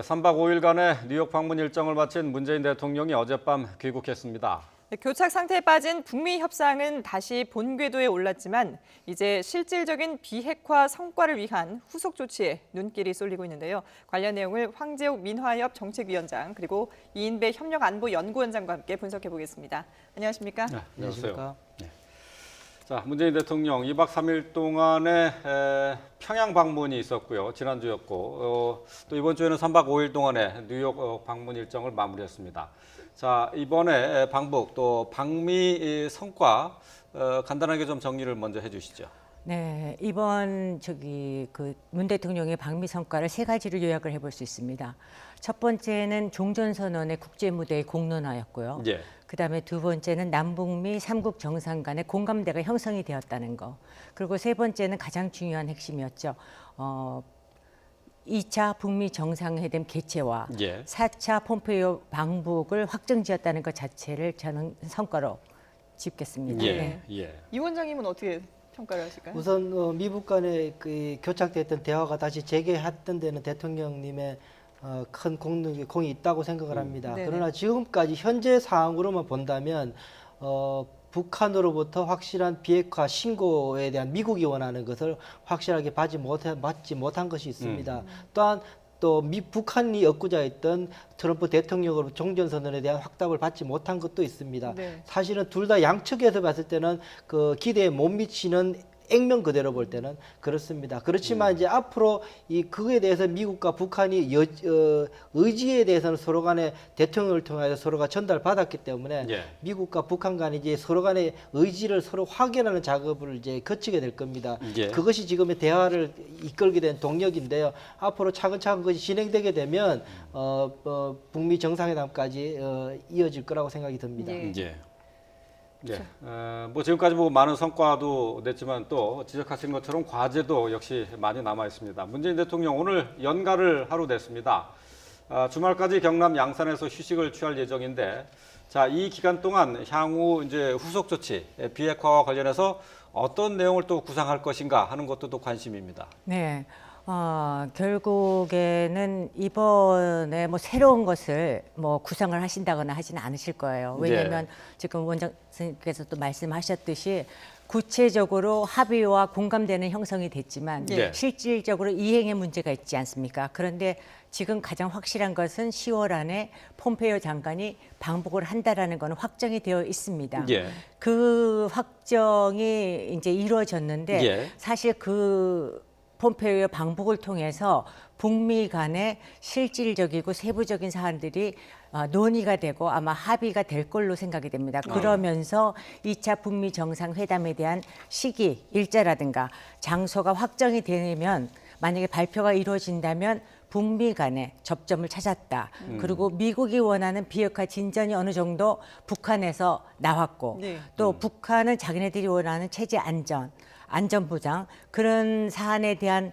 3박 5일간의 뉴욕 방문 일정을 마친 문재인 대통령이 어젯밤 귀국했습니다. 교착 상태에 빠진 북미 협상은 다시 본궤도에 올랐지만 이제 실질적인 비핵화 성과를 위한 후속 조치에 눈길이 쏠리고 있는데요. 관련 내용을 황재욱 민화협 정책위원장 그리고 이인배 협력안보연구원장과 함께 분석해 보겠습니다. 안녕하십니까? 네, 안녕하세요. 네. 자, 문재인 대통령 2박 3일 동안의 평양 방문이 있었고요. 지난주였고 또 이번 주에는 3박 5일 동안의 뉴욕 방문 일정을 마무리했습니다. 자, 이번에 방북 또 방미 성과 간단하게 좀 정리를 먼저 해주시죠. 네, 이번 문 대통령의 방미 성과를 세 가지로 요약을 해볼 수 있습니다. 첫 번째는 종전선언의 국제 무대의 공론화였고요. 예. 그다음에 두 번째는 남북미 3국 정상 간의 공감대가 형성이 되었다는 거. 그리고 세 번째는 가장 중요한 핵심이었죠. 2차 북미 정상회담 개최와 예. 4차 폼페이오 방북을 확정지었다는 것 자체를 저는 성과로 짚겠습니다. 예. 네. 예. 이 원장님은 어떻게 평가를 하실까요? 우선 미북 간의 교착됐던 대화가 다시 재개했던 데는 대통령님의 큰 공이 있다고 생각을 합니다. 네네. 그러나 지금까지 현재 상황으로만 본다면 북한으로부터 확실한 비핵화 신고에 대한 미국이 원하는 것을 확실하게 받지 못한 것이 있습니다. 또한 북한이 엇구자했던 트럼프 대통령으로 종전선언에 대한 확답을 받지 못한 것도 있습니다. 네. 사실은 둘 다 양측에서 봤을 때는 그 기대에 못 미치는 액면 그대로 볼 때는 그렇습니다. 그렇지만 이제 앞으로 그거에 대해서 미국과 북한이 의지에 대해서는 서로 간에 대통령을 통해서 서로가 전달받았기 때문에 예. 미국과 북한 간이 이제 서로 간의 의지를 서로 확인하는 작업을 이제 거치게 될 겁니다. 예. 그것이 지금의 대화를 이끌게 된 동력인데요. 앞으로 차근차근 그것이 진행되게 되면 북미 정상회담까지 이어질 거라고 생각이 듭니다. 예. 예. 예. 뭐 지금까지 뭐 많은 성과도 냈지만 또 지적하신 것처럼 과제도 역시 많이 남아 있습니다. 문재인 대통령 오늘 연가를 하루 냈습니다. 주말까지 경남 양산에서 휴식을 취할 예정인데, 자, 이 기간 동안 향후 이제 후속 조치, 비핵화와 관련해서 어떤 내용을 또 구상할 것인가 하는 것도 또 관심입니다. 네. 결국에는 이번에 뭐 새로운 것을 뭐 구상을 하신다거나 하지는 않으실 거예요. 왜냐하면 지금 원장 선생님께서 또 말씀하셨듯이 구체적으로 합의와 공감대는 형성이 됐지만 네. 실질적으로 이행에 문제가 있지 않습니까? 그런데 지금 가장 확실한 것은 10월 안에 폼페이오 장관이 방북을 한다라는 것은 확정이 되어 있습니다. 예. 그 확정이 이제 이루어졌는데 예. 사실 그 폼페이오 방북을 통해서 북미 간의 실질적이고 세부적인 사안들이 논의가 되고 아마 합의가 될 걸로 생각이 됩니다. 그러면서 2차 북미 정상회담에 대한 시기, 일자라든가 장소가 확정이 되면 만약에 발표가 이루어진다면 북미 간의 접점을 찾았다. 그리고 미국이 원하는 비핵화 진전이 어느 정도 북한에서 나왔고 네. 또 북한은 자기네들이 원하는 체제 안전보장 그런 사안에 대한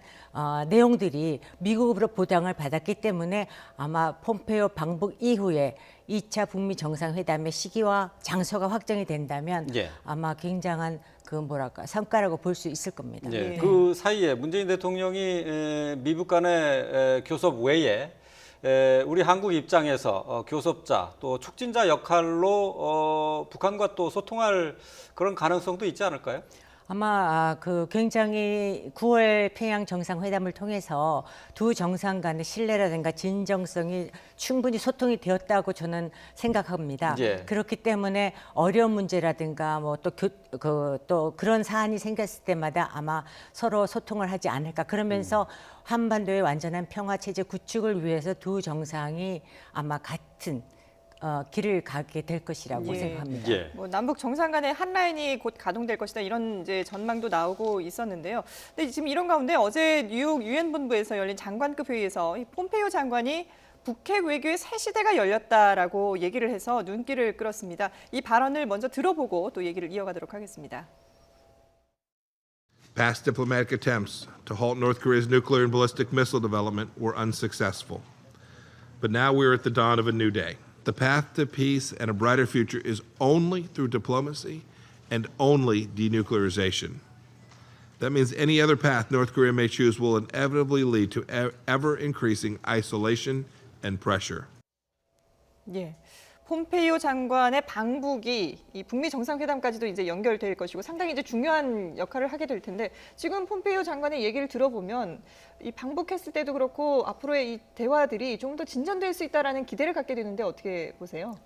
내용들이 미국으로 보장을 받았기 때문에 아마 폼페이오 방북 이후에 2차 북미 정상회담의 시기와 장소가 확정이 된다면 예. 아마 굉장한 성과라고 볼 수 있을 겁니다. 예. 네. 그 사이에 문재인 대통령이 미북 간의 교섭 외에 우리 한국 입장에서 교섭자 또 촉진자 역할로 북한과 또 소통할 그런 가능성도 있지 않을까요? 아마 굉장히 9월 평양 정상회담을 통해서 두 정상 간의 신뢰라든가 진정성이 충분히 소통이 되었다고 저는 생각합니다. 예. 그렇기 때문에 어려운 문제라든가 뭐 또 그런 사안이 생겼을 때마다 아마 서로 소통을 하지 않을까. 그러면서 한반도의 완전한 평화 체제 구축을 위해서 두 정상이 아마 같은 길을 가게 될 것이라고 예. 생각합니다. 예. 뭐 남북 정상 간의 한 라인이 곧 가동될 것이다 이런 이제 전망도 나오고 있었는데요. 근데 지금 이런 가운데 어제 뉴욕 유엔 본부에서 열린 장관급 회의에서 이 폼페이오 장관이 북핵 외교의 새 시대가 열렸다라고 얘기를 해서 눈길을 끌었습니다. 이 발언을 먼저 들어보고 또 얘기를 이어가도록 하겠습니다. Past diplomatic attempts to halt North Korea's nuclear and ballistic missile development were unsuccessful. But now we are at the dawn of a new day. The path to peace and a brighter future is only through diplomacy and only denuclearization. That means any other path North Korea may choose will inevitably lead to ever increasing isolation and pressure. 예. 폼페이오 장관의 방북이 이 북미 정상회담까지도 이제 연결될 것이고 상당히 이제 중요한 역할을 하게 될 텐데 지금 폼페이오 장관의 얘기를 들어보면 이 방북했을 때도 그렇고 앞으로의 이 대화들이 좀 더 진전될 수 있다라는 기대를 갖게 되는데 어떻게 보세요?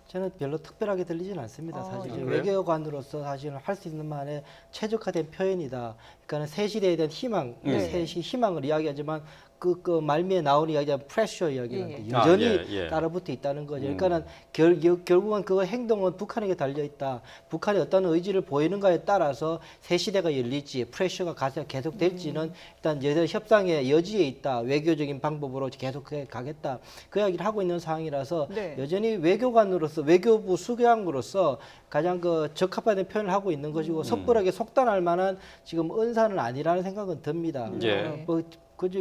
저는 별로 특별하게 들리지는 않습니다. 사실 그래요? 외교관으로서 사실은 할 수 있는 만에 최적화된 표현이다. 그러니까는 새 시대에 대한 희망, 새 희망을 이야기하지만 그 말미에 나오는 이야기가 프레셔 이야기는 여전히 따라붙어 있다는 거죠. 그러니까는 결국은 그 행동은 북한에게 달려 있다. 북한이 어떤 의지를 보이는가에 따라서 새 시대가 열릴지 프레셔가 계속 될지는 일단 여전히 협상의 여지에 있다. 외교적인 방법으로 계속 가겠다. 그 이야기를 하고 있는 상황이라서 여전히 외교관으로서 외교부 수장으로서 가장 그 적합한 표현을 하고 있는 것이고 섣불하게 속단할 만한 지금 언사는 아니라는 생각은 듭니다.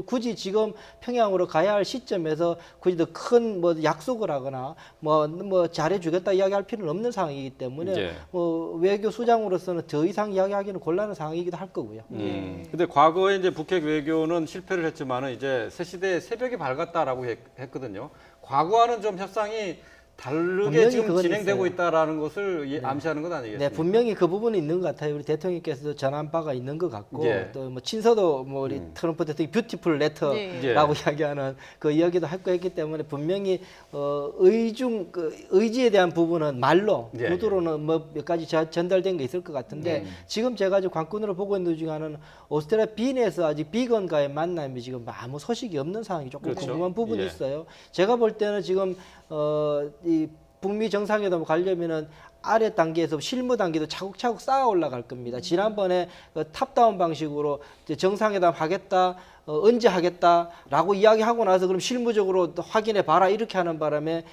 굳이 지금 평양으로 가야 할 시점에서 굳이 더 큰 뭐 약속을 하거나 뭐 잘해주겠다 이야기할 필요는 없는 상황이기 때문에 뭐 외교 수장으로서는 더 이상 이야기하기는 곤란한 상황이기도 할 거고요. 근데 과거에 이제 북핵 외교는 실패를 했지만은 이제 새 시대의 새벽이 밝았다라고 했거든요. 과거와는 좀 협상이 다르게 지금 진행되고 있다라는 것을 암시하는 것 아니겠습니까? 네, 분명히 그 부분이 있는 것 같아요. 우리 대통령께서도 전한 바가 있는 것 같고 또 뭐 친서도 뭐 우리 트럼프 대통령이 뷰티풀 레터라고 이야기하는 그 이야기도 했기 때문에 분명히 의지에 대한 부분은 말로 구두로는 뭐 몇 가지 전달된 게 있을 것 같은데 지금 제가 지금 관건으로 보고 있는 중에 하나는 오스트리아 빈에서 아직 비건과의 만남이 지금 아무 소식이 없는 상황이 조금 궁금한 부분이 있어요. 제가 볼 때는 지금 이 북미 정상회담 가려면은 아래 단계에서 실무 단계도 차곡차곡 쌓아 올라갈 겁니다. 지난번에 탑다운 방식으로 이제 정상회담 하겠다, 언제 하겠다라고 이야기하고 나서 그럼 실무적으로 확인해 봐라 이렇게 하는 바람에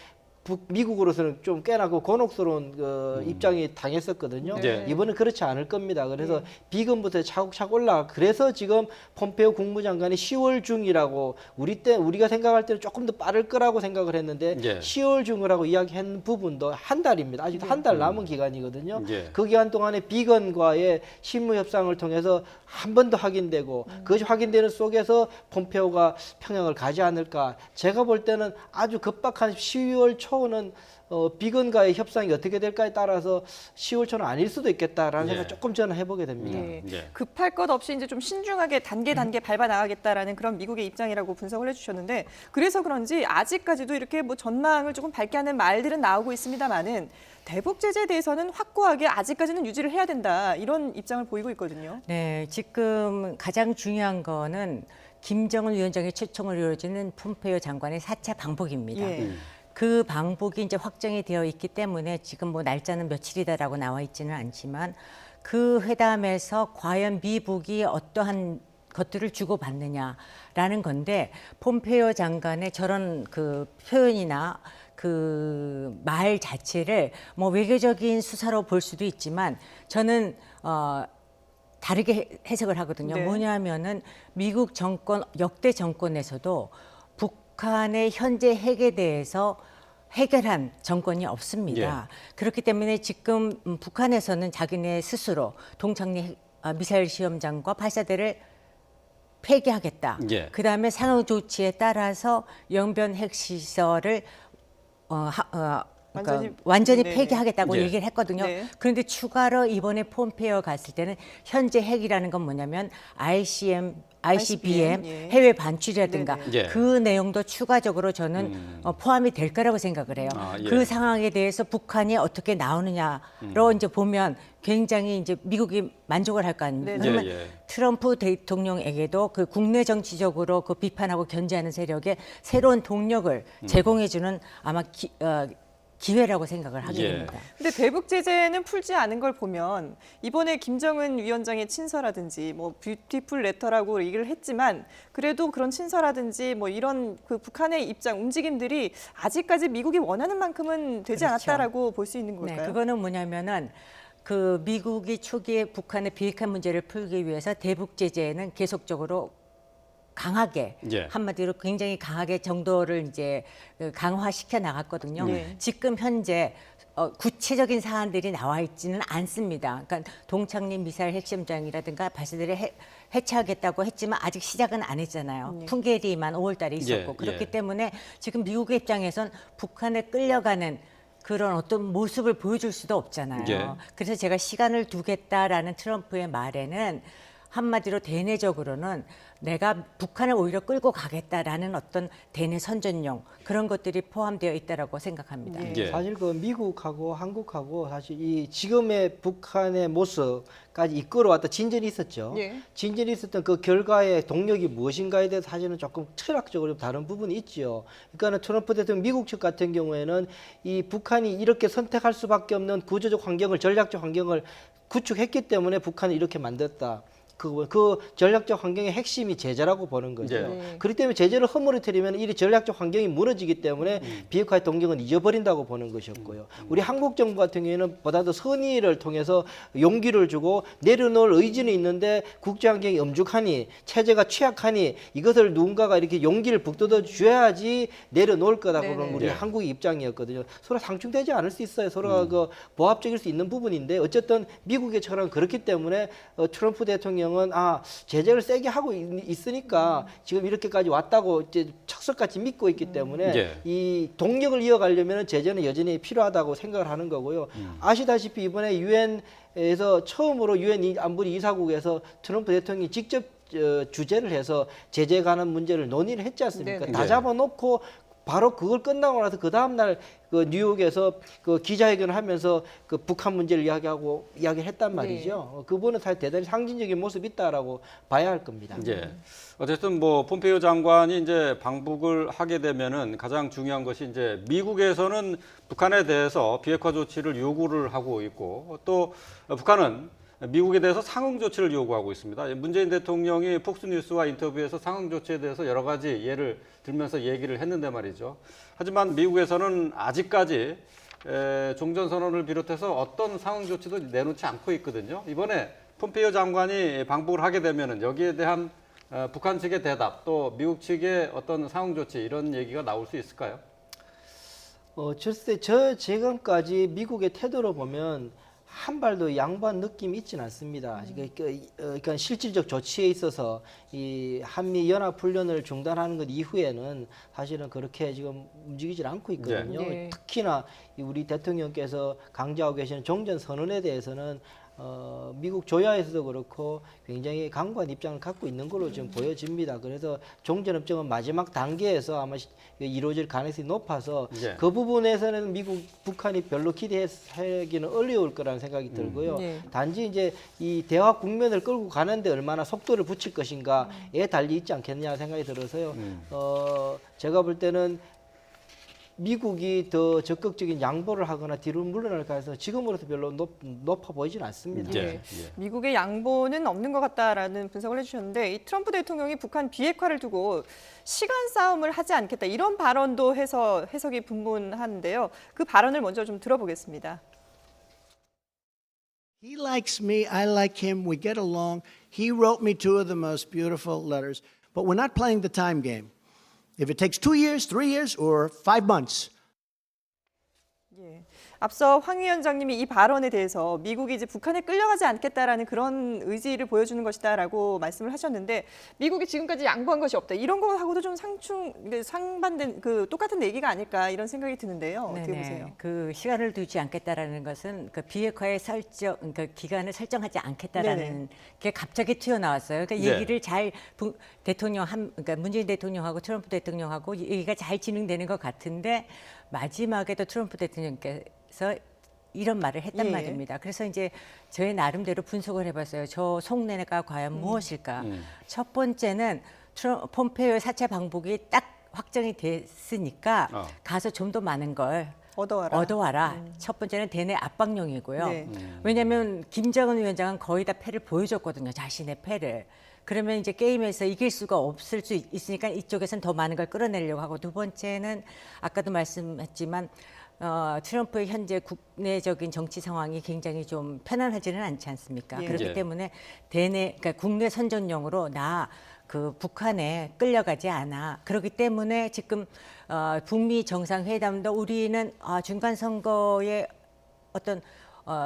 미국으로서는 좀 꽤나 그 곤혹스러운 입장이 당했었거든요. 이번엔 그렇지 않을 겁니다. 그래서 비건부터 차곡차곡 올라가. 그래서 지금 폼페이오 국무장관이 10월 중이라고 우리가 생각할 때는 조금 더 빠를 거라고 생각을 했는데 10월 중이라고 이야기한 부분도 한 달입니다. 아직 한 달 남은 기간이거든요. 그 기간 동안에 비건과의 실무 협상을 통해서 한 번 더 확인되고 그것이 확인되는 속에서 폼페이오가 평양을 가지 않을까. 제가 볼 때는 아주 급박한 12월 초는 비건과의 협상이 어떻게 될까에 따라서 10월 초는 아닐 수도 있겠다라는 생각 조금 저는 해보게 됩니다. 급할 것 없이 이제 좀 신중하게 단계 밟아 나가겠다라는 그런 미국의 입장이라고 분석을 해주셨는데 그래서 그런지 아직까지도 이렇게 뭐 전망을 조금 밝게 하는 말들은 나오고 있습니다만은 대북 제재에 대해서는 확고하게 아직까지는 유지를 해야 된다 이런 입장을 보이고 있거든요. 네, 지금 가장 중요한 거는 김정은 위원장의 초청을 이루어지는 폼페이오 장관의 4차 방북입니다. 그 방북이 이제 확정이 되어 있기 때문에 지금 뭐 날짜는 며칠이다라고 나와 있지는 않지만 그 회담에서 과연 미북이 어떠한 것들을 주고받느냐라는 건데 폼페이오 장관의 저런 그 표현이나 그 말 자체를 뭐 외교적인 수사로 볼 수도 있지만 저는 다르게 해석을 하거든요. 뭐냐면은 미국 정권 역대 정권에서도 북한의 현재 핵에 대해서 해결한 정권이 없습니다. 그렇기 때문에 지금 북한에서는 자기네 스스로 동창리 미사일 시험장과 발사대를 폐기하겠다. 그다음에 상응 조치에 따라서 영변 핵시설을 완전히 폐기하겠다고 얘기를 했거든요. 그런데 추가로 이번에 폼페이오 갔을 때는 현재 핵이라는 건 뭐냐면 ICBM 해외 반출이라든가 그 내용도 추가적으로 저는 포함이 될 거라고 생각을 해요. 그 상황에 대해서 북한이 어떻게 나오느냐로 이제 보면 굉장히 이제 미국이 만족을 할 거 아닙니까? 그러면 트럼프 대통령에게도 그 국내 정치적으로 그 비판하고 견제하는 세력에 새로운 동력을 제공해주는 아마 기회라고 생각을 하게 됩니다. 근데 대북 제재는 풀지 않은 걸 보면 이번에 김정은 위원장의 친서라든지 뭐 뷰티풀 레터라고 얘기를 했지만 그래도 그런 친서라든지 뭐 이런 그 북한의 입장 움직임들이 아직까지 미국이 원하는 만큼은 되지 않았다라고 볼 수 있는 걸까요? 네, 그거는 뭐냐면은 그 미국이 초기에 북한의 비핵화 문제를 풀기 위해서 대북 제재는 계속적으로 강하게 예. 한마디로 굉장히 강하게 정도를 이제 강화시켜 나갔거든요. 네. 지금 현재 구체적인 사안들이 나와 있지는 않습니다. 그러니까 동창리 미사일 핵심장이라든가 발사대를 해체하겠다고 했지만 아직 시작은 안 했잖아요. 풍계리만 5월 달에 있었고 예, 그렇기 예. 때문에 지금 미국의 입장에선 북한에 끌려가는 그런 어떤 모습을 보여줄 수도 없잖아요. 예. 그래서 제가 시간을 두겠다라는 트럼프의 말에는 한마디로 대내적으로는 내가 북한을 오히려 끌고 가겠다라는 어떤 대내 선전용 그런 것들이 포함되어 있다라고 생각합니다. 예. 사실 그 미국하고 한국하고 사실 이 지금의 북한의 모습까지 이끌어왔다 진전이 있었죠. 예. 진전이 있었던 그 결과의 동력이 무엇인가에 대해서 사실은 조금 철학적으로 다른 부분이 있죠. 그러니까는 트럼프 대통령 미국 측 같은 경우에는 이 북한이 이렇게 선택할 수밖에 없는 구조적 환경을 전략적 환경을 구축했기 때문에 북한을 이렇게 만들었다. 그 전략적 환경의 핵심이 제재라고 보는 거죠. 네. 그렇기 때문에 제재를 허물어뜨리면 이 전략적 환경이 무너지기 때문에 비핵화의 동경은 잊어버린다고 보는 것이었고요. 우리 한국 정부 같은 경우에는 보다 더 선의를 통해서 용기를 주고 내려놓을 의지는 있는데 국제 환경이 엄죽하니 체제가 취약하니 이것을 누군가가 이렇게 용기를 북돋워 줘야지 내려놓을 거다고 네네. 보는 우리 네. 한국의 입장이었거든요. 서로 상충되지 않을 수 있어요. 서로가 그 보합적일 수 있는 부분인데 어쨌든 미국의 처럼 그렇기 때문에 트럼프 대통령은 제재를 세게 하고 있으니까 지금 이렇게까지 왔다고 이제 척석같이 믿고 있기 때문에 예. 이 동력을 이어가려면 제재는 여전히 필요하다고 생각을 하는 거고요. 아시다시피 이번에 유엔에서 처음으로 유엔 안보리 이사국에서 트럼프 대통령이 직접 주재를 해서 제재에 관한 문제를 논의를 했지 않습니까? 네네. 다 네. 잡아놓고 바로 그걸 끝나고 나서 그 다음날 그 뉴욕에서 그 기자회견을 하면서 그 북한 문제를 이야기를 했단 말이죠. 그분은 사실 대단히 상징적인 모습이 있다라고 봐야 할 겁니다. 예. 어쨌든 뭐 폼페이오 장관이 이제 방북을 하게 되면은 가장 중요한 것이 이제 미국에서는 북한에 대해서 비핵화 조치를 요구를 하고 있고 또 북한은 미국에 대해서 상응 조치를 요구하고 있습니다. 문재인 대통령이 폭스뉴스와 인터뷰에서 상응 조치에 대해서 여러 가지 예를 들면서 얘기를 했는데 말이죠. 하지만 미국에서는 아직까지 종전선언을 비롯해서 어떤 상응 조치도 내놓지 않고 있거든요. 이번에 폼페이오 장관이 방북을 하게 되면은 여기에 대한 북한 측의 대답 또 미국 측의 어떤 상응 조치 이런 얘기가 나올 수 있을까요? 글쎄, 저 지금까지 미국의 태도로 보면 한 발도 양보한 느낌이 있지는 않습니다. 그러니까 실질적 조치에 있어서 이 한미 연합 훈련을 중단하는 것 이후에는 사실은 그렇게 지금 움직이질 않고 있거든요. 네. 특히나 우리 대통령께서 강조하고 계시는 종전 선언에 대해서는 미국 조야에서도 그렇고 굉장히 강고한 입장을 갖고 있는 걸로 지금 보여집니다. 그래서 종전협정은 마지막 단계에서 아마 이루어질 가능성이 높아서 예. 그 부분에서는 북한이 별로 기대하기는 어려울 거라는 생각이 들고요. 네. 단지 이제 이 대화 국면을 끌고 가는데 얼마나 속도를 붙일 것인가에 달리 있지 않겠느냐 생각이 들어서요. 제가 볼 때는 미국이 더 적극적인 양보를 하거나 뒤로 물러날 가능성은 지금으로서 별로 높아 보이지는 않습니다. 예. 네. 미국의 양보는 없는 것 같다라는 분석을 해주셨는데 이 트럼프 대통령이 북한 비핵화를 두고 시간 싸움을 하지 않겠다 이런 발언도 해석이 분분한데요. 그 발언을 먼저 좀 들어보겠습니다. He likes me, I like him, we get along. He wrote me two of the most beautiful letters, but we're not playing the time game. If it takes 2 years, 3 years, or 5 months. 예. 앞서 황 위원장님이 이 발언에 대해서 미국이 이제 북한에 끌려가지 않겠다라는 그런 의지를 보여주는 것이다라고 말씀을 하셨는데 미국이 지금까지 양보한 것이 없다. 이런 거하고도 좀 상반된 똑같은 얘기가 아닐까 이런 생각이 드는데요. 어떻게 네네. 보세요? 그 시간을 두지 않겠다라는 것은 그 비핵화의 그러니까 기간을 설정하지 않겠다라는 네네. 게 갑자기 튀어나왔어요. 그러니까 네. 얘기를 잘 그러니까 문재인 대통령하고 트럼프 대통령하고 얘기가 잘 진행되는 것 같은데 마지막에도 트럼프 대통령께서 이런 말을 했단 예. 말입니다. 그래서 이제 저의 나름대로 분석을 해봤어요. 저 속내가 과연 무엇일까? 첫 번째는 폼페이오 4차 방북이 딱 확정이 됐으니까 가서 좀 더 많은 걸 얻어와라. 첫 번째는 대내 압박용이고요. 네. 왜냐하면 김정은 위원장은 거의 다 패를 보여줬거든요. 자신의 패를. 그러면 이제 게임에서 이길 수가 없을 수 있으니까 이쪽에서는 더 많은 걸 끌어내려고 하고 두 번째는 아까도 말씀했지만 트럼프의 현재 국내적인 정치 상황이 굉장히 좀 편안하지는 않지 않습니까? 예. 그렇기 예. 때문에 그러니까 국내 선전용으로 그 북한에 끌려가지 않아. 그렇기 때문에 지금 북미 정상회담도 우리는 중간 선거에 어떤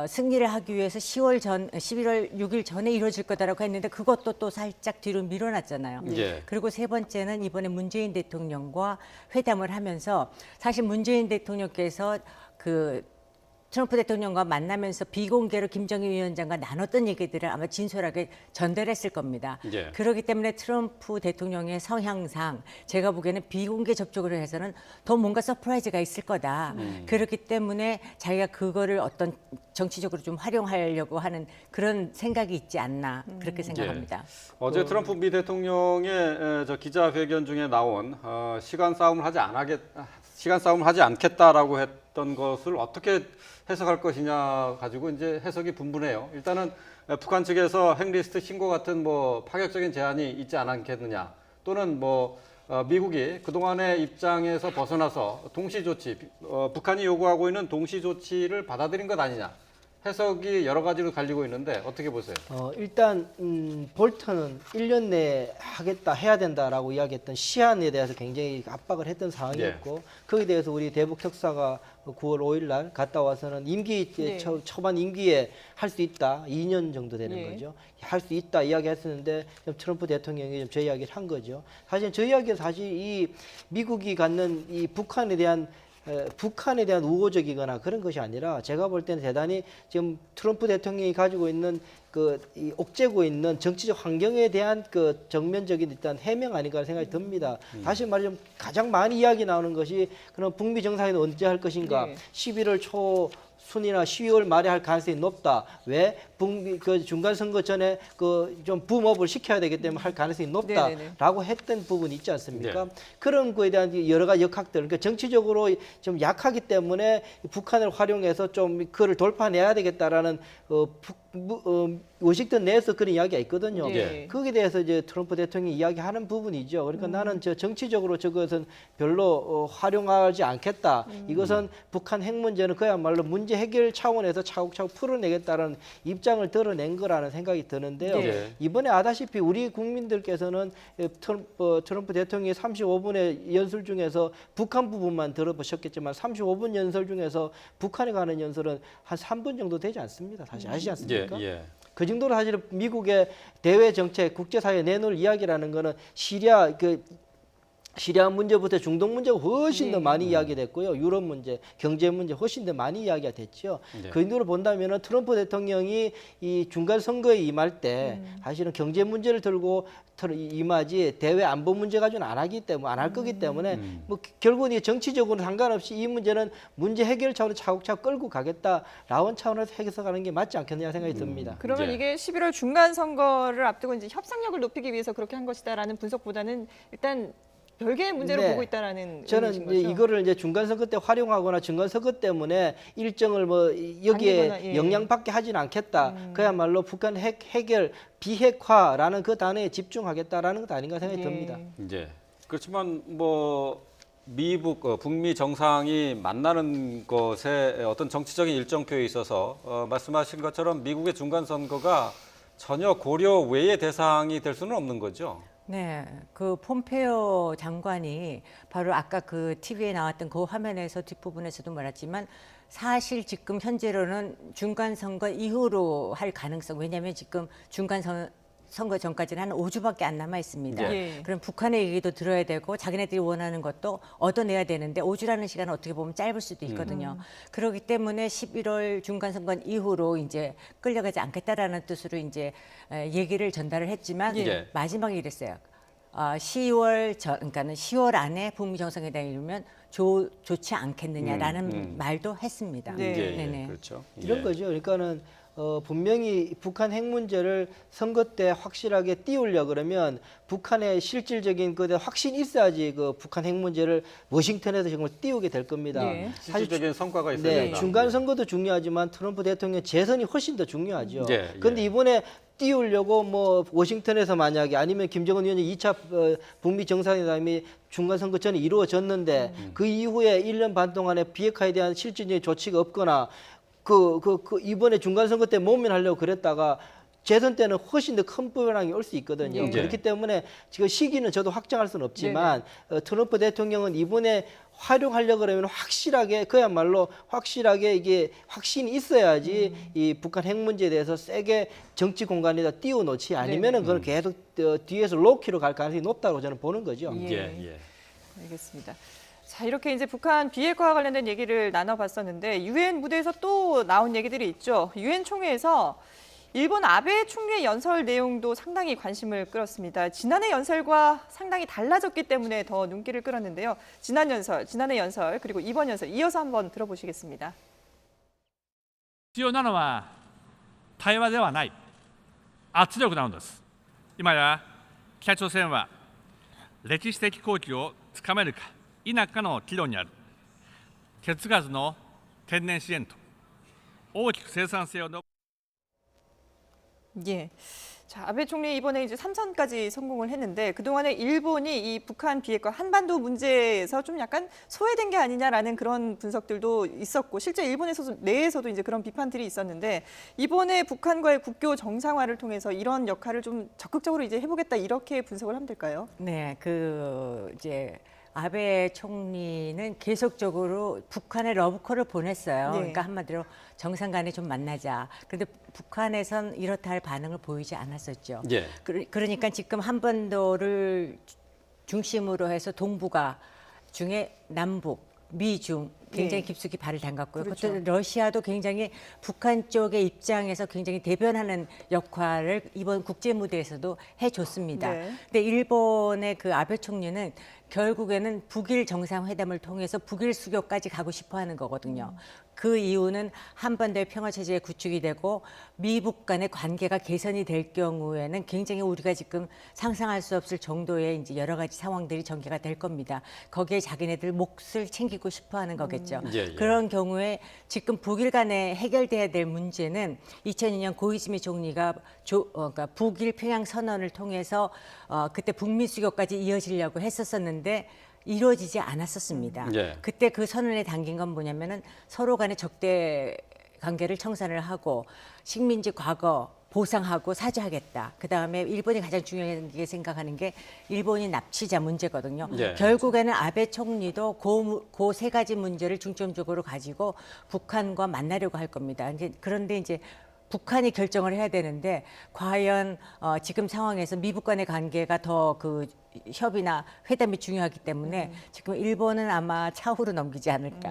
승리를 하기 위해서 11월 6일 전에 이루어질 거다라고 했는데 그것도 또 살짝 뒤로 밀어놨잖아요. 예. 그리고 세 번째는 이번에 문재인 대통령과 회담을 하면서 사실 문재인 대통령께서 그 트럼프 대통령과 만나면서 비공개로 김정일 위원장과 나눴던 얘기들을 아마 진솔하게 전달했을 겁니다. 예. 그렇기 때문에 트럼프 대통령의 성향상 제가 보기에는 비공개 접촉을 해서는 더 뭔가 서프라이즈가 있을 거다. 그렇기 때문에 자기가 그거를 어떤 정치적으로 좀 활용하려고 하는 그런 생각이 있지 않나 그렇게 생각합니다. 어제 트럼프 미 대통령의 저 기자회견 중에 나온 시간 싸움을 하지 않겠다라고 했던 것을 어떻게 해석할 것이냐 가지고 이제 해석이 분분해요. 일단은 북한 측에서 핵리스트 신고 같은 뭐 파격적인 제안이 있지 않았겠느냐, 또는 뭐 미국이 그동안의 입장에서 벗어나서 동시 조치, 북한이 요구하고 있는 동시 조치를 받아들인 것 아니냐, 해석이 여러 가지로 갈리고 있는데 어떻게 보세요? 일단 볼턴은 1년 내에 해야 된다라고 이야기했던 시한에 대해서 굉장히 압박을 했던 상황이었고 거기에 대해서 우리 대북 특사가 9월 5일 날 갔다 와서는 임기 초반 임기에 할 수 있다. 2년 정도 되는 거죠. 할 수 있다 이야기했었는데 트럼프 대통령이 저 이야기를 한 거죠. 사실 저 이야기는 사실 이 미국이 갖는 이 북한에 대한 우호적이거나 그런 것이 아니라 제가 볼 때는 대단히 지금 트럼프 대통령이 가지고 있는 이 옥죄고 있는 정치적 환경에 대한 그 정면적인 일단 해명 아닌가 생각이 듭니다. 다시 말하자면 가장 많이 이야기 나오는 것이 그럼 북미 정상회담 언제 할 것인가? 11월 초 순이나 12월 말에 할 가능성이 높다. 왜? 북미 그 중간 선거 전에 그 좀 붐업을 시켜야 되기 때문에 할 가능성이 높다라고 했던 부분이 있지 않습니까? 네. 그런 거에 대한 여러 가지 역학들, 그러니까 정치적으로 좀 약하기 때문에 북한을 활용해서 좀 그를 돌파내야 되겠다라는 워싱턴 내에서 그런 이야기가 있거든요. 예. 거기에 대해서 이제 트럼프 대통령이 이야기하는 부분이죠. 그러니까 나는 정치적으로 저것은 별로 활용하지 않겠다. 이것은 북한 핵 문제는 그야말로 문제 해결 차원에서 차곡차곡 풀어내겠다는 입장을 드러낸 거라는 생각이 드는데요. 예. 이번에 아다시피 우리 국민들께서는 트럼프 대통령이 35분의 연설 중에서 북한 부분만 들어보셨겠지만 35분 연설 중에서 북한에 가는 연설은 한 3분 정도 되지 않습니다. 사실 아시지 않습니까? 예. 그 정도로 사실 미국의 대외 정책, 국제사회에 내놓을 이야기라는 거는 시리아 문제부터 중동 문제가 훨씬 더 많이 이야기됐고요. 유럽 문제, 경제 문제 훨씬 더 많이 이야기가 됐죠. 네. 그 정도로 본다면은 트럼프 대통령이 이 중간 선거에 임할 때 사실은 경제 문제를 들고 임하지 대외 안보 문제 가지고는 안 할 거기 때문에 뭐 결국은 이 정치적으로는 상관없이 이 문제는 문제 해결 차원에서 차곡차곡 끌고 가겠다라는 차원에서 해석하는 게 맞지 않겠느냐 생각이 듭니다. 그러면 예. 이게 11월 중간 선거를 앞두고 이제 협상력을 높이기 위해서 그렇게 한 것이다라는 분석보다는 일단 별개의 문제로 보고 있다라는 저는 의미신 이제 거죠? 이거를 이제 중간 선거 때 활용하거나 중간 선거 때문에 일정을 뭐 여기에 당기거나, 영향받게 하지는 않겠다. 그야말로 북한 해결 비핵화라는 그 단어에 집중하겠다라는 것 아닌가 생각이 듭니다. 이제 그렇지만 뭐 미북 북미 정상이 만나는 것에 어떤 정치적인 일정표에 있어서 말씀하신 것처럼 미국의 중간 선거가 전혀 고려 외의 대상이 될 수는 없는 거죠. 네, 그 폼페오 장관이 바로 아까 그 TV에 나왔던 그 화면에서 뒷부분에서도 말했지만 사실 지금 현재로는 중간 선거 이후로 할 가능성, 왜냐하면 지금 중간 선거 전까지는 한 5주밖에 안 남아 있습니다. 예. 그럼 북한의 얘기도 들어야 되고 자기네들이 원하는 것도 얻어내야 되는데 5주라는 시간은 어떻게 보면 짧을 수도 있거든요. 그렇기 때문에 11월 중간 선거 이후로 이제 끌려가지 않겠다라는 뜻으로 이제 얘기를 전달을 했지만 예. 마지막에 이랬어요. 10월까는 10월 안에 북미 정상회담이 이루면 좋지 않겠느냐라는 말도 했습니다. 네. 네네. 그렇죠. 이런 거죠. 그러니까는 분명히 북한 핵 문제를 선거 때 확실하게 띄우려 그러면 북한의 실질적인 그에 대한 확신이 있어야지 그 북한 핵 문제를 워싱턴에서 정말 띄우게 될 겁니다. 네. 실질적인 성과가 있어야 네, 된다. 중간 선거도 중요하지만 트럼프 대통령 재선이 훨씬 더 중요하죠. 예, 그런데 예. 이번에 띄우려고 뭐 워싱턴에서 만약에 아니면 김정은 위원장 2차 북미 정상회담이 중간 선거 전에 이루어졌는데 그 이후에 1년 반 동안에 비핵화에 대한 실질적인 조치가 없거나 이번에 중간 선거 때 모면하려고 그랬다가 재선 때는 훨씬 더 큰 불안이 올 수 있거든요. 네. 그렇기 때문에 지금 시기는 저도 확정할 수는 없지만 트럼프 대통령은 이번에 활용하려고 그러면 확실하게 그야말로 확실하게 이게 확신이 있어야지 이 북한 핵 문제에 대해서 세게 정치 공간에다 띄워놓지 아니면은 그건 계속 뒤에서 로키로 갈 가능성이 높다고 저는 보는 거죠. 예. 예. 알겠습니다. 자, 이렇게 이제 북한 비핵화와 관련된 얘기를 나눠봤었는데 유엔 무대에서 또 나온 얘기들이 있죠. 유엔 총회에서 일본 아베 총리의 연설 내용도 상당히 관심을 끌었습니다. 지난해 연설과 상당히 달라졌기 때문에 더 눈길을 끌었는데요. 지난해 연설, 그리고 이번 연설 이어서 한번 들어보시겠습니다. 必要なのは対話ではない圧力なのです。今や北朝鮮は歴史的好機をつかめるか否かの岐路にある。手つかずの天然資源と大きく生産性を伸ば 예. 자, 아베 총리 이번에 이제 3선까지 성공을 했는데 그동안에 일본이 이 북한 비핵화 한반도 문제에서 좀 약간 소외된 게 아니냐라는 그런 분석들도 있었고 실제 일본에서 내에서도 이제 그런 비판들이 있었는데 이번에 북한과의 국교 정상화를 통해서 이런 역할을 좀 적극적으로 이제 해보겠다 이렇게 분석을 하면 될까요? 네, 이제 아베 총리는 계속적으로 북한에 러브콜을 보냈어요. 네. 그러니까 한마디로 정상 간에 좀 만나자. 그런데 북한에선 이렇다 할 반응을 보이지 않았었죠. 예. 그러니까 지금 한반도를 중심으로 해서 동북아 중에 남북, 미중 굉장히 네. 깊숙이 발을 담갔고요. 그렇죠. 그것도 러시아도 굉장히 북한 쪽의 입장에서 굉장히 대변하는 역할을 이번 국제 무대에서도 해줬습니다. 네. 근데 일본의 그 아베 총리는 결국에는 북일 정상회담을 통해서 북일 수교까지 가고 싶어하는 거거든요. 그 이유는 한반도의 평화 체제의 구축이 되고 미북 간의 관계가 개선이 될 경우에는 굉장히 우리가 지금 상상할 수 없을 정도의 이제 여러 가지 상황들이 전개가 될 겁니다. 거기에 자기네들 몫을 챙기고 싶어하는 거겠죠. 예. 그런 경우에 지금 북일 간에 해결돼야 될 문제는 2002년 고이즈미 총리가 그러니까 북일 평양 선언을 통해서 그때 북미 수교까지 이어지려고 했었었는데 이루어지지 않았었습니다. 예. 그때 그 선언에 담긴 건 뭐냐면은 서로 간의 적대 관계를 청산을 하고 식민지 과거 보상하고 사죄하겠다. 그다음에 일본이 가장 중요하게 생각하는 게 일본인 납치자 문제거든요. 예. 결국에는 아베 총리도 그 세 가지 문제를 중점적으로 가지고 북한과 만나려고 할 겁니다. 그런데 이제 북한이 결정을 해야 되는데 과연 지금 상황에서 미북 간의 관계가 더 그 협의나 회담이 중요하기 때문에 지금 일본은 아마 차후로 넘기지 않을까.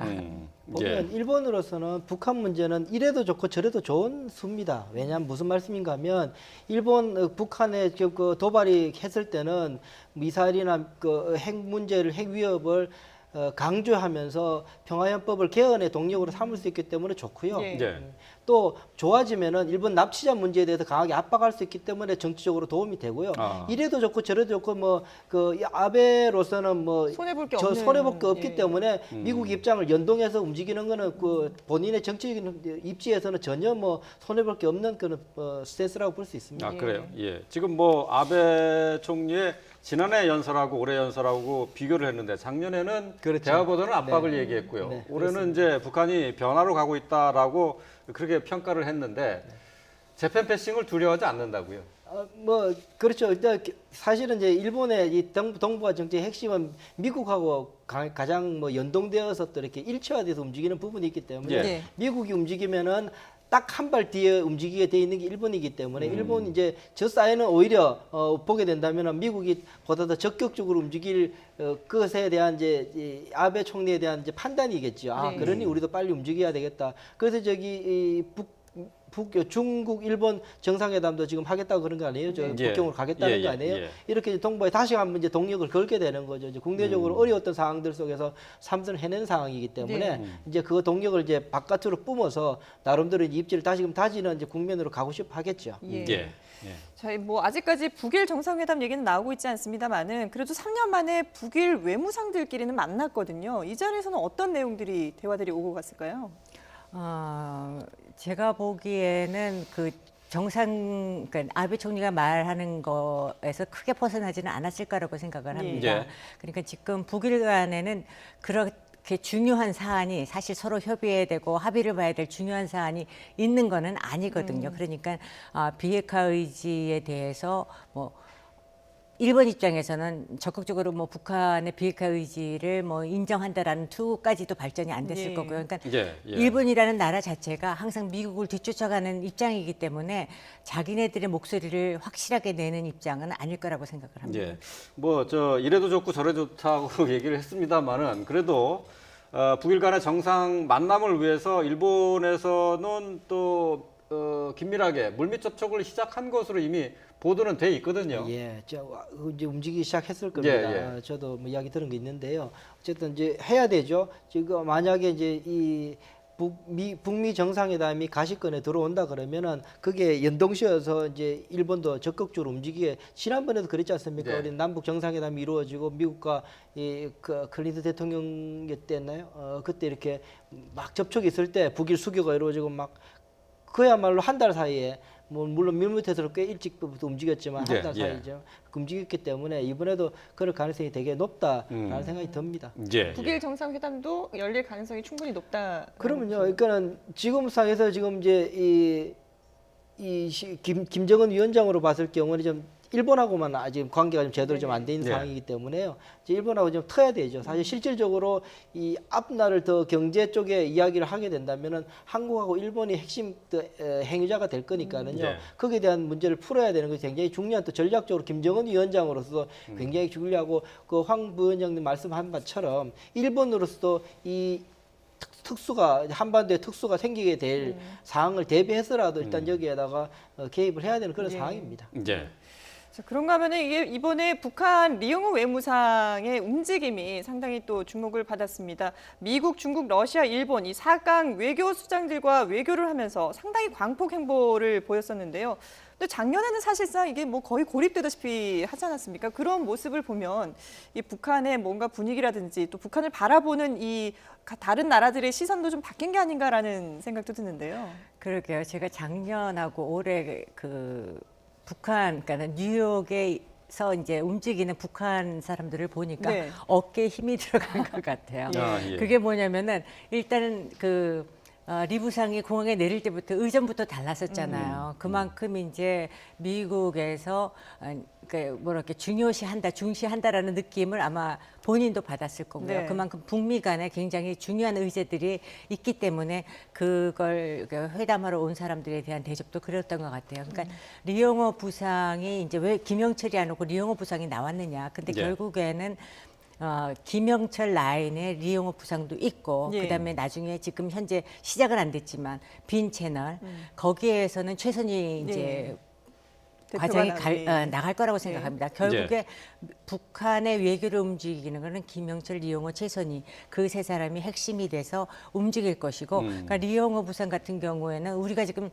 보면 일본으로서는 북한 문제는 이래도 좋고 저래도 좋은 수입니다. 왜냐하면 무슨 말씀인가 하면 일본 북한에 그 도발이 했을 때는 미사일이나 그 핵 문제를 핵 위협을 강조하면서 평화연법을 개헌의 동력으로 삼을 수 있기 때문에 좋고요. 예. 예. 또 좋아지면은 일본 납치자 문제에 대해서 강하게 압박할 수 있기 때문에 정치적으로 도움이 되고요. 이래도 좋고 저래도 좋고 뭐 그 아베로서는 뭐 손해볼 게 저 없는, 손해볼 게 없기 예. 때문에 미국 입장을 연동해서 움직이는 거는 그 본인의 정치적인 입지에서는 전혀 뭐 손해볼 게 없는 그런 스탠스라고 볼 수 있습니다. 아, 그래요? 예. 지금 뭐 아베 총리의 지난해 연설하고 올해 연설하고 비교를 했는데 작년에는 그렇죠. 대화보다는 압박을 얘기했고요. 네, 올해는 이제 북한이 변화로 가고 있다라고 그렇게 평가를 했는데 재팬 패싱을 두려워하지 않는다고요. 뭐 그렇죠. 일단 사실은 이제 일본의 이 동북아 정책의 핵심은 미국하고 가장 뭐 연동되어서 또 이렇게 일체화돼서 움직이는 부분이 있기 때문에 예. 네. 미국이 움직이면은 딱 한 발 뒤에 움직이게 돼 있는 게 일본이기 때문에 일본 이제 저 사이는 오히려 보게 된다면은 미국이 보다 더 적극적으로 움직일 것에 대한 이제 이 아베 총리에 대한 이제 판단이겠죠. 아, 네. 그러니 우리도 빨리 움직여야 되겠다. 그래서 저기 중국, 일본 정상회담도 지금 하겠다고 그런 거 아니에요? 저 예. 북경으로 가겠다는 예, 거 예, 아니에요? 예. 이렇게 이제 동북아에 다시 한번 이제 동력을 걸게 되는 거죠. 이제 국내적으로 어려웠던 상황들 속에서 삼선을 해낸 상황이기 때문에 이제 그 동력을 이제 바깥으로 뿜어서 나름대로 이제 입지를 다시금 다지는 이제 국면으로 가고 싶어 하겠죠. 예. 예. 저희 뭐 아직까지 북일 정상회담 얘기는 나오고 있지 않습니다만은 그래도 3년 만에 북일 외무상들끼리는 만났거든요. 이 자리에서는 어떤 내용들이 대화들이 오고 갔을까요? 제가 보기에는 그 그러니까 아베 총리가 말하는 거에서 크게 벗어나지는 않았을 거라고 생각을 합니다. 예. 그러니까 지금 북일 간에는 그렇게 그렇게 중요한 사안이 사실 서로 협의해야 되고 합의를 봐야 될 중요한 사안이 있는 거는 아니거든요. 그러니까 비핵화 의지에 대해서 뭐 일본 입장에서는 적극적으로 뭐 북한의 비핵화 의지를 뭐 인정한다라는 투까지도 발전이 안 됐을 예. 거고요. 그러니까 예. 일본이라는 나라 자체가 항상 미국을 뒤쫓아가는 입장이기 때문에 자기네들의 목소리를 확실하게 내는 입장은 아닐 거라고 생각을 합니다. 예. 뭐 저 이래도 좋고 저래도 좋다고 얘기를 했습니다만은 그래도 북일 간의 정상 만남을 위해서 일본에서는 또 긴밀하게 물밑 접촉을 시작한 것으로 이미 보도는 돼 있거든요. 예, 이제 움직이기 시작했을 겁니다. 예. 저도 뭐 이야기 들은 게 있는데요. 어쨌든 이제 해야 되죠. 지금 만약에 이제 이 북미 정상회담이 가시권에 들어온다 그러면은 그게 연동시어서 이제 일본도 적극적으로 움직이게 지난번에도 그랬지 않습니까? 네. 우리 남북 정상회담이 이루어지고 미국과 그 클린턴 대통령 때였나요? 그때 이렇게 막 접촉이 있을 때 북일 수교가 이루어지고 막 그야말로 한 달 사이에 뭐 물론 밀무태에서 꽤 일찍부터 움직였지만 한 달 사이죠. 움직였기 때문에 이번에도 그럴 가능성이 되게 높다라는 생각이 듭니다. 예. 북일 정상회담도 열릴 가능성이 충분히 높다. 그러면요, 그러니까는 지금 상에서 지금 이제 김정은 위원장으로 봤을 경우는 좀 일본하고만 아직 관계가 좀 제대로 좀 안 돼 있는 네. 상황이기 때문에요. 이제 일본하고 좀 터야 되죠. 사실 실질적으로 이 앞날을 더 경제 쪽에 이야기를 하게 된다면은 한국하고 일본이 핵심 행위자가 될 거니까는요. 네. 거기에 대한 문제를 풀어야 되는 것이 굉장히 중요한 또 전략적으로 김정은 위원장으로서 굉장히 중요하고 그 황 부위원장님 말씀한 바처럼 일본으로서도 이 특수가 한반도에 특수가 생기게 될 상황을 대비해서라도 일단 여기에다가 개입을 해야 되는 그런 네. 상황입니다. 예. 자, 그런가 하면은 이게 이번에 북한 리용호 외무상의 움직임이 상당히 또 주목을 받았습니다. 미국, 중국, 러시아, 일본 이 4강 외교 수장들과 외교를 하면서 상당히 광폭 행보를 보였었는데요. 근데 작년에는 사실상 이게 뭐 거의 고립되다시피 하지 않았습니까? 그런 모습을 보면 이 북한의 뭔가 분위기라든지 또 북한을 바라보는 이 다른 나라들의 시선도 좀 바뀐 게 아닌가라는 생각도 드는데요. 그러게요. 제가 작년하고 올해 그 북한, 그러니까 뉴욕에서 이제 움직이는 북한 사람들을 보니까 네. 어깨에 힘이 들어간 것 같아요. 예. 그게 뭐냐면은 일단은 그 리 부상이 공항에 내릴 때부터 의전부터 달랐었잖아요. 그만큼 이제 미국에서 그 뭐랄까 중요시한다, 중시한다라는 느낌을 아마 본인도 받았을 거고요. 네. 그만큼 북미 간에 굉장히 중요한 의제들이 있기 때문에 그걸 회담하러 온 사람들에 대한 대접도 그랬던 것 같아요. 그러니까 리용호 부상이 이제 왜 김영철이 안 오고 리용호 부상이 나왔느냐. 근데 네. 결국에는 김영철 라인에 리용호 부상도 있고 예. 그다음에 나중에 지금 현재 시작은 안 됐지만 빈 채널 거기에서는 최선희 이제 과정이 나갈 거라고 생각합니다. 결국에 북한의 외교를 움직이는 것은 김영철, 리용호, 최선희 그 세 사람이 핵심이 돼서 움직일 것이고 그러니까 리용호 부상 같은 경우에는 우리가 지금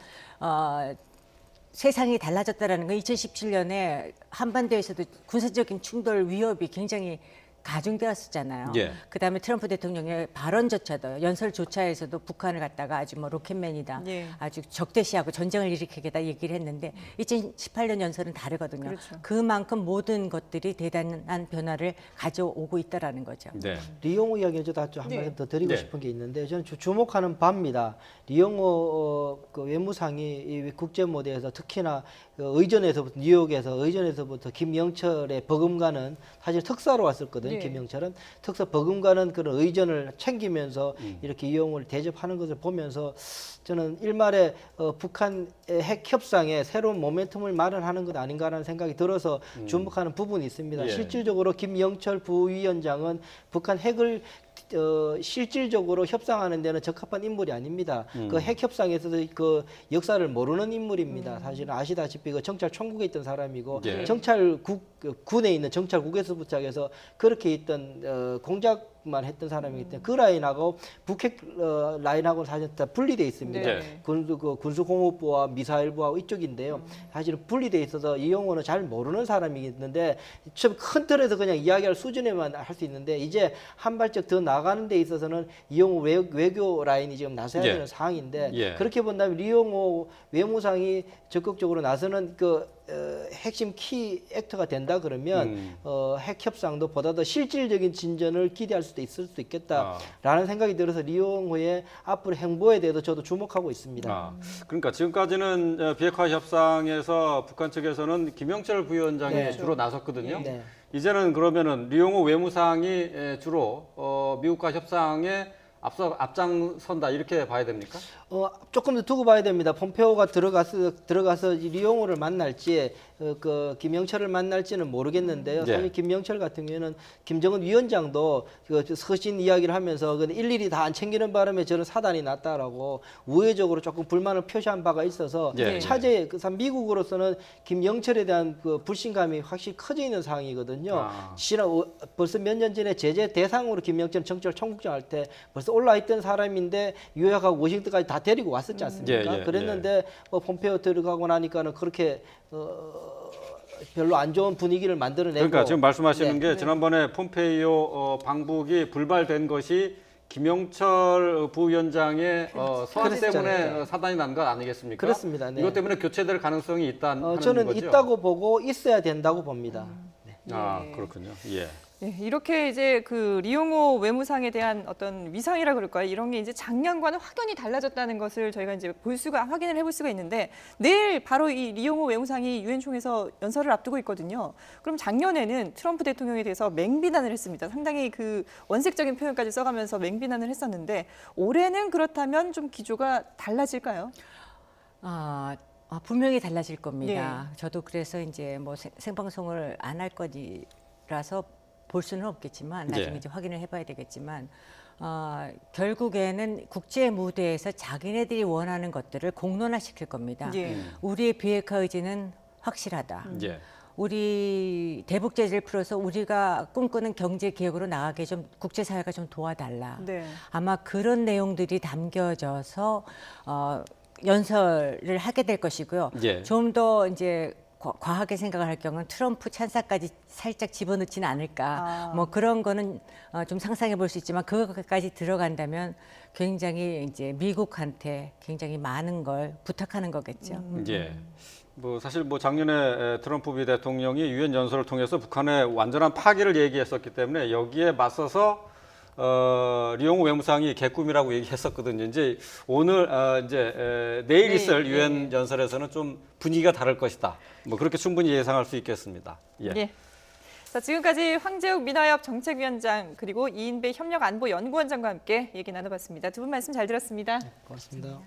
세상이 달라졌다라는 건 2017년에 한반도에서도 군사적인 충돌 위협이 굉장히 가중되었었잖아요. 예. 그다음에 트럼프 대통령의 발언조차도 연설조차에서도 북한을 갖다가 아주 뭐 로켓맨이다, 예. 아주 적대시하고 전쟁을 일으키겠다 얘기를 했는데 2018년 연설은 다르거든요. 그렇죠. 그만큼 모든 것들이 대단한 변화를 가져오고 있다라는 거죠. 네. 리용호 이야기는 저도 한 네. 말씀 더 드리고 네. 싶은 게 있는데 저는 주목하는 바입니다. 리용호 그 외무상이 이 국제 무대에서 특히나 의전에서부터 뉴욕에서 의전에서부터 김영철의 버금가는 사실 특사로 왔었거든요. 네. 김영철은 특사 버금가는 그런 의전을 챙기면서 이렇게 이용을 대접하는 것을 보면서 저는 일말에 북한 핵 협상에 새로운 모멘텀을 마련하는 것 아닌가라는 생각이 들어서 주목하는 부분이 있습니다. 예. 실질적으로 김영철 부위원장은 북한 핵을 실질적으로 협상하는 데는 적합한 인물이 아닙니다. 그 핵 협상에서도 그 역사를 모르는 인물입니다. 사실은 아시다시피 그 정찰 총국에 있던 사람이고 예. 군에 있는 정찰국에서 부착해서 그렇게 있던 공작만 했던 사람이기 때문에 그 라인하고 북핵 라인하고는 사실 다 분리돼 있습니다. 네. 군수공업부와 미사일부하고 이쪽인데요. 사실은 분리돼 있어서 이용호는 잘 모르는 사람이 있는데 좀 큰 틀에서 그냥 이야기할 수준에만 할 수 있는데 이제 한 발짝 더 나가는 데 있어서는 이용호 외교 라인이 지금 나서야 예. 되는 상황인데 예. 그렇게 본다면 이용호 외무상이 적극적으로 나서는 그 핵심 키 액터가 된다 그러면 핵 협상도 보다 더 실질적인 진전을 기대할 수도 있을 수도 있겠다라는 생각이 들어서 리옹호의 앞으로 행보에 대해서 저도 주목하고 있습니다. 그러니까 지금까지는 비핵화 협상에서 북한 측에서는 김영철 부위원장이 네. 주로 나섰거든요. 네. 이제는 그러면은 리용호 외무상이 주로 미국과 협상에 앞장선다 이렇게 봐야 됩니까? 조금 더 두고 봐야 됩니다. 폼페오가 들어가서 리용호를 만날지 그 김영철을 만날지는 모르겠는데요. 네. 사실 김영철 같은 경우에는 김정은 위원장도 그 서신 이야기를 하면서 일일이 다 안 챙기는 바람에 저는 사단이 났다라고 우회적으로 조금 불만을 표시한 바가 있어서 네. 차제에 미국으로서는 김영철에 대한 그 불신감이 확실히 커져 있는 상황이거든요. 벌써 몇 년 전에 제재 대상으로 김영철 정철 총국장 할 때 벌써 올라 있던 사람인데 뉴욕하고 워싱턴까지 다 데리고 왔었지 않습니까? 예, 예, 그랬는데 뭐 폼페오 들어가고 나니까는 그렇게 별로 안 좋은 분위기를 만들어내고. 그러니까 지금 말씀하시는 네. 게 지난번에 폼페이오 방북이 불발된 것이 김영철 부위원장의 서한 그랬잖아요. 때문에 사단이 난 것 아니겠습니까? 그렇습니다. 네. 이것 때문에 교체될 가능성이 있다는 저는 거죠? 있다고 보고 있어야 된다고 봅니다. 네. 그렇군요. 예. 네, 이렇게 이제 그 리용호 외무상에 대한 어떤 위상이라 그럴까요? 이런 게 이제 작년과는 확연히 달라졌다는 것을 저희가 이제 확인을 해볼 수가 있는데 내일 바로 이 리용호 외무상이 유엔 총회에서 연설을 앞두고 있거든요. 그럼 작년에는 트럼프 대통령에 대해서 맹비난을 했습니다. 상당히 그 원색적인 표현까지 써가면서 맹비난을 했었는데 올해는 그렇다면 좀 기조가 달라질까요? 분명히 달라질 겁니다. 저도 그래서 이제 뭐 생방송을 안 할 거라서 볼 수는 없겠지만 나중에 이제 확인을 해봐야 되겠지만 결국에는 국제 무대에서 자기네들이 원하는 것들을 공론화시킬 겁니다. 우리의 비핵화 의지는 확실하다. 우리 대북 제재를 풀어서 우리가 꿈꾸는 경제 개혁으로 나가게 좀 국제사회가 좀 도와달라. 아마 그런 내용들이 담겨져서 연설을 하게 될 것이고요. 좀 더 이제 과하게 생각을 할 경우는 트럼프 찬사까지 살짝 집어넣지는 않을까. 뭐 그런 거는 좀 상상해 볼 수 있지만 그것까지 들어간다면 굉장히 이제 미국한테 굉장히 많은 걸 부탁하는 거겠죠. 뭐 사실 뭐 작년에 트럼프 대통령이 유엔 연설을 통해서 북한의 완전한 파기를 얘기했었기 때문에 여기에 맞서서 리용호 외무상이 개꿈이라고 얘기했었거든요. 이제 오늘 이제 내일 있을 유엔 연설에서는 좀 분위기가 다를 것이다. 뭐 그렇게 충분히 예상할 수 있겠습니다. 자, 지금까지 황재욱 민화협 정책위원장 그리고 이인배 협력안보연구원장과 함께 얘기 나눠봤습니다. 두 분 말씀 잘 들었습니다. 고맙습니다.